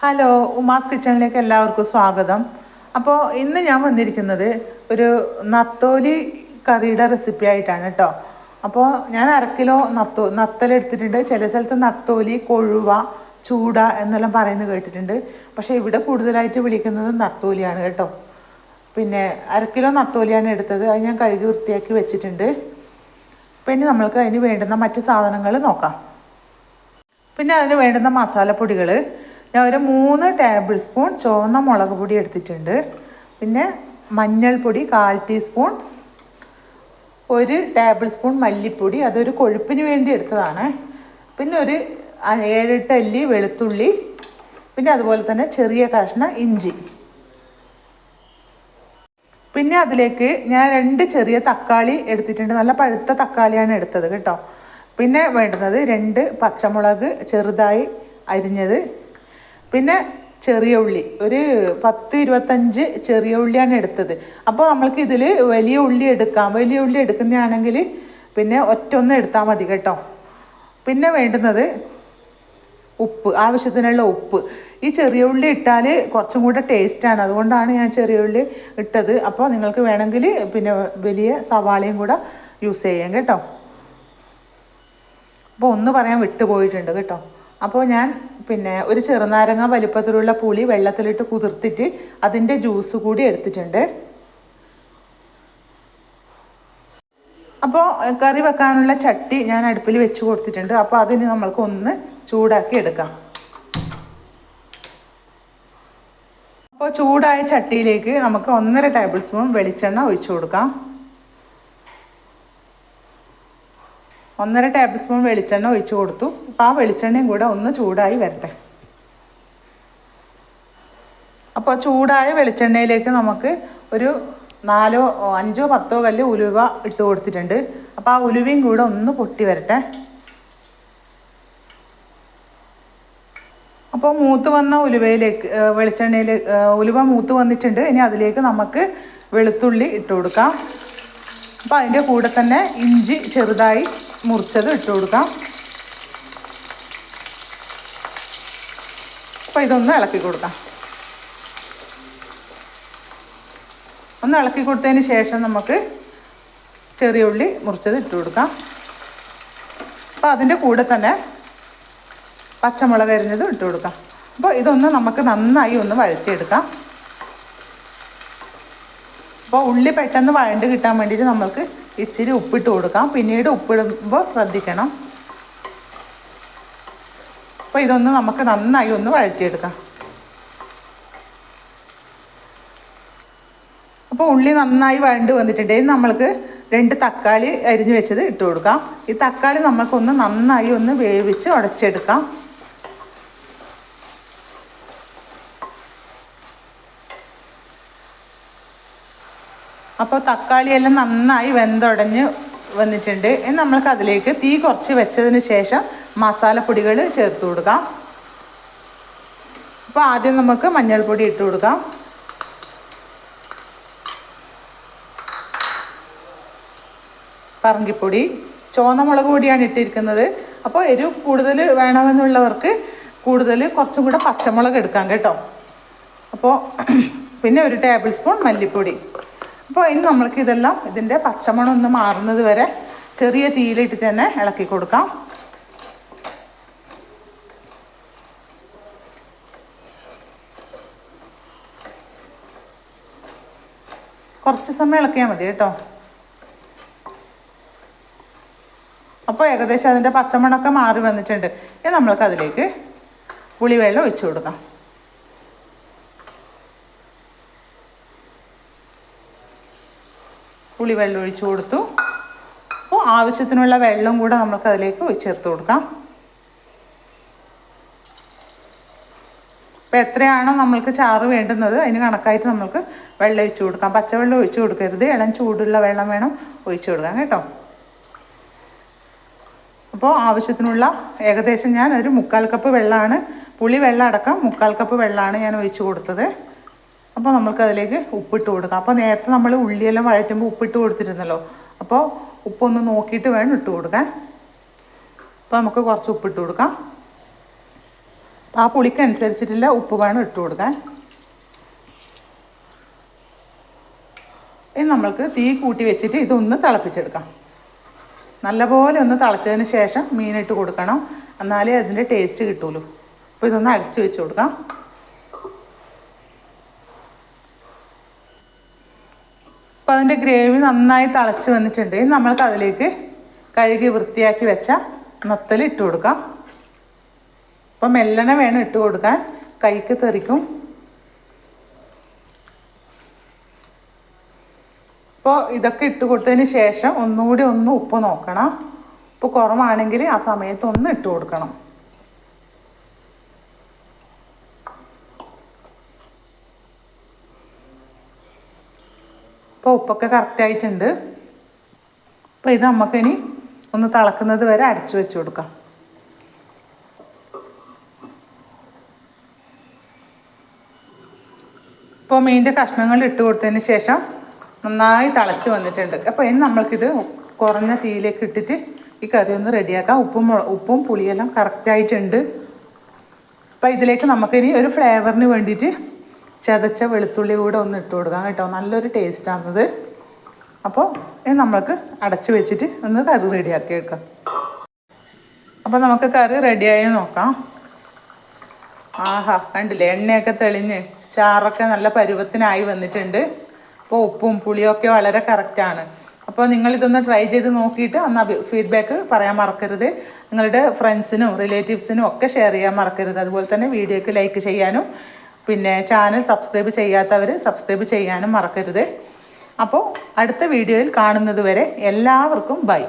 Hello, ഉമാസ് കിച്ചണിലേക്ക് എല്ലാവർക്കും സ്വാഗതം. അപ്പോൾ ഇന്ന് ഞാൻ വന്നിരിക്കുന്നത് ഒരു നത്തോലി കറിയുടെ റെസിപ്പി ആയിട്ടാണ് കേട്ടോ. അപ്പോൾ ഞാൻ 1/2 കിലോ നത്തലെടുത്തിട്ടുണ്ട്. ചില സ്ഥലത്ത് നത്തോലി, കൊഴുവ, ചൂട എന്നെല്ലാം പറയുന്നത് കേട്ടിട്ടുണ്ട്. പക്ഷേ ഇവിടെ കൂടുതലായിട്ട് വിളിക്കുന്നത് നത്തോലിയാണ് കേട്ടോ. പിന്നെ 1/2 കിലോ നത്തോലിയാണ് എടുത്തത്. അത് ഞാൻ കഴുകി വൃത്തിയാക്കി വെച്ചിട്ടുണ്ട്. പിന്നെ നമ്മൾക്ക് അതിന് വേണ്ടുന്ന മറ്റ് സാധനങ്ങൾ നോക്കാം. പിന്നെ അതിന് വേണ്ടുന്ന മസാലപ്പൊടികൾ ഞാൻ ഒരു 3 ടേബിൾ സ്പൂൺ ചുവന്ന മുളക് പൊടി എടുത്തിട്ടുണ്ട്. പിന്നെ മഞ്ഞൾപ്പൊടി 1/4 ടീസ്പൂൺ, 1 ടേബിൾ സ്പൂൺ മല്ലിപ്പൊടി, അതൊരു കൊഴുപ്പിന് വേണ്ടി എടുത്തതാണ്. പിന്നെ ഒരു 7-8 അല്ലി വെളുത്തുള്ളി, പിന്നെ അതുപോലെ തന്നെ ചെറിയ കഷ്ണം ഇഞ്ചി. പിന്നെ അതിലേക്ക് ഞാൻ 2 ചെറിയ തക്കാളി എടുത്തിട്ടുണ്ട്. നല്ല പഴുത്ത തക്കാളിയാണ് എടുത്തത് കേട്ടോ. പിന്നെ വേണ്ടുന്നത് 2 പച്ചമുളക് ചെറുതായി അരിഞ്ഞത്, പിന്നെ ചെറിയ ഉള്ളി ഒരു 10-25 ചെറിയ ഉള്ളിയാണ് എടുത്തത്. അപ്പോൾ നമ്മൾക്ക് ഇതിൽ വലിയ ഉള്ളി എടുക്കാം. വലിയ ഉള്ളി എടുക്കുന്നതാണെങ്കിൽ പിന്നെ ഒറ്റൊന്ന് എടുത്താൽ മതി കേട്ടോ. പിന്നെ വേണ്ടുന്നത് ഉപ്പ്, ആവശ്യത്തിനുള്ള ഉപ്പ്. ഈ ചെറിയ ഉള്ളി ഇട്ടാൽ കുറച്ചും കൂടെ ടേസ്റ്റാണ്, അതുകൊണ്ടാണ് ഞാൻ ചെറിയ ഉള്ളി ഇട്ടത്. അപ്പോൾ നിങ്ങൾക്ക് വേണമെങ്കിൽ പിന്നെ വലിയ സവാളയും കൂടെ യൂസ് ചെയ്യാം കേട്ടോ. അപ്പോൾ ഒന്ന് പറയാൻ വിട്ടുപോയിട്ടുണ്ട് കേട്ടോ. അപ്പോൾ ഞാൻ പിന്നെ ഒരു ചെറുനാരങ്ങ വലിപ്പത്തിലുള്ള പുളി വെള്ളത്തിലിട്ട് കുതിർത്തിട്ട് അതിൻ്റെ ജ്യൂസ് കൂടി എടുത്തിട്ടുണ്ട്. അപ്പോൾ കറി വെക്കാനുള്ള ചട്ടി ഞാൻ അടുപ്പിൽ വെച്ച് കൊടുത്തിട്ടുണ്ട്. അപ്പോൾ അതിന് നമ്മൾക്ക് ഒന്ന് ചൂടാക്കി എടുക്കാം. അപ്പോൾ ചൂടായ ചട്ടിയിലേക്ക് നമുക്ക് 1.5 ടേബിൾ സ്പൂൺ വെളിച്ചെണ്ണ ഒഴിച്ചു കൊടുക്കാം. 1.5 ടേബിൾ സ്പൂൺ വെളിച്ചെണ്ണ ഒഴിച്ചു കൊടുത്തു. അപ്പോൾ ആ വെളിച്ചെണ്ണയും കൂടെ ഒന്ന് ചൂടായി വരട്ടെ. അപ്പോൾ ചൂടായ വെളിച്ചെണ്ണയിലേക്ക് നമുക്ക് ഒരു 4, 5, 10 കല്ല് ഉലുവ ഇട്ട് കൊടുത്തിട്ടുണ്ട്. അപ്പോൾ ആ ഉലുവയും കൂടെ ഒന്ന് പൊട്ടി വരട്ടെ. അപ്പോൾ മൂത്ത് വന്ന ഉലുവയിലേക്ക് വെളിച്ചെണ്ണയിൽ ഉലുവ മൂത്ത് വന്നിട്ടുണ്ട്. ഇനി അതിലേക്ക് നമുക്ക് വെളുത്തുള്ളി ഇട്ട് കൊടുക്കാം. അപ്പോൾ അതിൻ്റെ കൂടെ തന്നെ ഇഞ്ചി ചെറുതായി മുറിച്ചത് ഇട്ട് കൊടുക്കാം. അപ്പോൾ ഇതൊന്ന് ഇളക്കി കൊടുക്കാം. ഒന്ന് ഇളക്കി കൊടുത്തതിന് ശേഷം നമുക്ക് ചെറിയ ഉള്ളി മുറിച്ചത് ഇട്ട് കൊടുക്കാം. അപ്പോൾ അതിൻ്റെ കൂടെ തന്നെ പച്ചമുളക് അരിഞ്ഞതും ഇട്ട് കൊടുക്കാം. അപ്പോൾ ഇതൊന്ന് നമുക്ക് നന്നായി ഒന്ന് വഴറ്റിയെടുക്കാം. അപ്പോൾ ഉള്ളി പെട്ടെന്ന് വഴണ്ട് കിട്ടാൻ വേണ്ടിയിട്ട് നമ്മൾക്ക് ഇച്ചിരി ഉപ്പിട്ട് കൊടുക്കാം. പിന്നീട് ഉപ്പിടുമ്പോൾ ശ്രദ്ധിക്കണം. അപ്പോൾ ഇതൊന്ന് നമുക്ക് നന്നായി ഒന്ന് വഴറ്റിയെടുക്കാം. അപ്പോൾ ഉള്ളി നന്നായി വഴണ്ട് വന്നിട്ടുണ്ട്. നമ്മൾക്ക് 2 തക്കാളി അരിഞ്ഞ് വെച്ചത് ഇട്ട് കൊടുക്കാം. ഈ തക്കാളി നമ്മൾക്കൊന്ന് നന്നായി ഒന്ന് വേവിച്ച് ഉടച്ചെടുക്കാം. അപ്പോൾ തക്കാളിയെല്ലാം നന്നായി വെന്തുടഞ്ഞ് വന്നിട്ടുണ്ട്. ഇനി നമ്മൾക്ക് അതിലേക്ക് തീ കുറച്ച് വെച്ചതിന് ശേഷം മസാലപ്പൊടികൾ ചേർത്ത് കൊടുക്കാം. അപ്പോൾ ആദ്യം നമുക്ക് മഞ്ഞൾപ്പൊടി ഇട്ട് കൊടുക്കാം. പറങ്കിപ്പൊടി, ചുവന്ന മുളക് പൊടിയാണ് ഇട്ടിരിക്കുന്നത്. അപ്പോൾ എരിവ് കൂടുതൽ വേണമെന്നുള്ളവർക്ക് കുറച്ചും കൂടെ പച്ചമുളക് എടുക്കാം കേട്ടോ. അപ്പോൾ പിന്നെ 1 ടേബിൾ സ്പൂൺ മല്ലിപ്പൊടി. അപ്പോൾ ഇനി നമ്മൾക്ക് ഇതെല്ലാം ഇതിൻ്റെ പച്ചമണം ഒന്ന് മാറുന്നത് വരെ ചെറിയ തീയിലിട്ട് തന്നെ ഇളക്കി കൊടുക്കാം. കുറച്ച് സമയം ഇളക്കിയാൽ മതി കേട്ടോ. അപ്പോൾ ഏകദേശം അതിൻ്റെ പച്ചമണമൊക്കെ മാറി വന്നിട്ടുണ്ട്. ഇനി നമ്മൾക്ക് അതിലേക്ക് പുളിവെള്ളം ഒഴിച്ചു കൊടുക്കാം. പുളിവെള്ളം ഒഴിച്ചു കൊടുത്തു. അപ്പോൾ ആവശ്യത്തിനുള്ള വെള്ളം കൂടെ നമുക്ക് അതിലേക്ക് ചേർത്ത് കൊടുക്കാം. അപ്പോൾ എത്രയാണോ നമ്മൾക്ക് ചാറ് വേണ്ടുന്നത് അതിന് കണക്കായിട്ട് നമ്മൾക്ക് വെള്ളം ഒഴിച്ചു കൊടുക്കാം. പച്ചവെള്ളം ഒഴിച്ചു കൊടുക്കരുത്, ഇളം ചൂടുള്ള വെള്ളം വേണം ഒഴിച്ചു കൊടുക്കാം കേട്ടോ. അപ്പോൾ ആവശ്യത്തിനുള്ള ഏകദേശം ഞാൻ ഒരു 3/4 കപ്പ് വെള്ളമാണ്, പുളി വെള്ളം അടക്കം 3/4 കപ്പ് വെള്ളമാണ് ഞാൻ ഒഴിച്ചു കൊടുത്തത്. അപ്പോൾ നമ്മൾക്കതിലേക്ക് ഉപ്പിട്ട് കൊടുക്കാം. അപ്പോൾ നേരത്തെ നമ്മൾ ഉള്ളിയെല്ലാം വഴറ്റുമ്പോൾ ഉപ്പിട്ട് കൊടുത്തിരുന്നല്ലോ. അപ്പോൾ ഉപ്പൊന്ന് നോക്കിയിട്ട് വേണം ഇട്ട് കൊടുക്കാൻ. അപ്പോൾ നമുക്ക് കുറച്ച് ഉപ്പിട്ട് കൊടുക്കാം. ആ പുളിക്കനുസരിച്ചിട്ടുള്ള ഉപ്പ് വേണം ഇട്ട് കൊടുക്കാൻ. ഇനി നമ്മൾക്ക് തീ കൂട്ടി വെച്ചിട്ട് ഇതൊന്ന് തിളപ്പിച്ചെടുക്കാം. നല്ലപോലെ ഒന്ന് തിളച്ചതിന് ശേഷം മീനിട്ട് കൊടുക്കണം, എന്നാലേ അതിൻ്റെ ടേസ്റ്റ് കിട്ടുള്ളൂ. അപ്പോൾ ഇതൊന്ന് അടച്ച് വെച്ച് കൊടുക്കാം. അപ്പോൾ അതിൻ്റെ ഗ്രേവി നന്നായി തിളച്ച് വന്നിട്ടുണ്ട്. നമ്മൾക്ക് അതിലേക്ക് കഴുകി വൃത്തിയാക്കി വെച്ച നത്തൽ ഇട്ട് കൊടുക്കാം. അപ്പോൾ മെല്ലനെ വേണം ഇട്ട് കൊടുക്കാൻ, കൈക്ക് തെറിക്കും. അപ്പോൾ ഇതൊക്കെ ഇട്ട് കൊടുത്തതിന് ശേഷം ഒന്നുകൂടി ഉപ്പ് നോക്കണം. ഉപ്പ് കുറവാണെങ്കിൽ ആ സമയത്ത് ഒന്ന് ഇട്ട് കൊടുക്കണം. അപ്പോൾ ഉപ്പൊക്കെ കറക്റ്റായിട്ടുണ്ട്. അപ്പോൾ ഇത് നമുക്കിനി ഒന്ന് തിളക്കുന്നത് വരെ അടച്ചു വെച്ച് കൊടുക്കാം. ഇപ്പോൾ മീനിൻ്റെ കഷ്ണങ്ങൾ ഇട്ട് കൊടുത്തതിന് ശേഷം നന്നായി തിളച്ച് വന്നിട്ടുണ്ട്. അപ്പോൾ ഇനി നമ്മൾക്കിത് കുറഞ്ഞ തീയിലേക്ക് ഇട്ടിട്ട് ഈ കറി ഒന്ന് റെഡിയാക്കാം. ഉപ്പും പുളിയെല്ലാം കറക്റ്റായിട്ടുണ്ട്. അപ്പോൾ ഇതിലേക്ക് നമുക്കിനി ഒരു ഫ്ലേവറിന് വേണ്ടിയിട്ട് ചതച്ച വെളുത്തുള്ളി കൂടെ ഒന്ന് ഇട്ട് കൊടുക്കാം കേട്ടോ. നല്ലൊരു ടേസ്റ്റാണത്. അപ്പോൾ ഇത് നമ്മൾക്ക് അടച്ച് വെച്ചിട്ട് ഒന്ന് കറി റെഡിയാക്കി എടുക്കാം. അപ്പോൾ നമുക്ക് കറി റെഡിയായി നോക്കാം. ആഹാ, കണ്ടില്ലേ, എണ്ണയൊക്കെ തെളിഞ്ഞ് ചാറൊക്കെ നല്ല പരുവത്തിനായി വന്നിട്ടുണ്ട്. അപ്പോൾ ഉപ്പും പുളിയൊക്കെ വളരെ കറക്റ്റാണ്. അപ്പോൾ നിങ്ങളിതൊന്ന് ട്രൈ ചെയ്ത് നോക്കിയിട്ട് ഒന്ന് ഫീഡ്ബാക്ക് പറയാൻ മറക്കരുത്. നിങ്ങളുടെ ഫ്രണ്ട്സിനും റിലേറ്റീവ്സിനും ഒക്കെ ഷെയർ ചെയ്യാൻ മറക്കരുത്. അതുപോലെ തന്നെ വീഡിയോയ്ക്ക് ലൈക്ക് ചെയ്യാനും പിന്നെ ചാനൽ സബ്സ്ക്രൈബ് ചെയ്യാത്തവർ സബ്സ്ക്രൈബ് ചെയ്യാനും മറക്കരുത്. അപ്പോൾ അടുത്ത വീഡിയോയിൽ കാണുന്നത് വരെ എല്ലാവർക്കും ബൈ.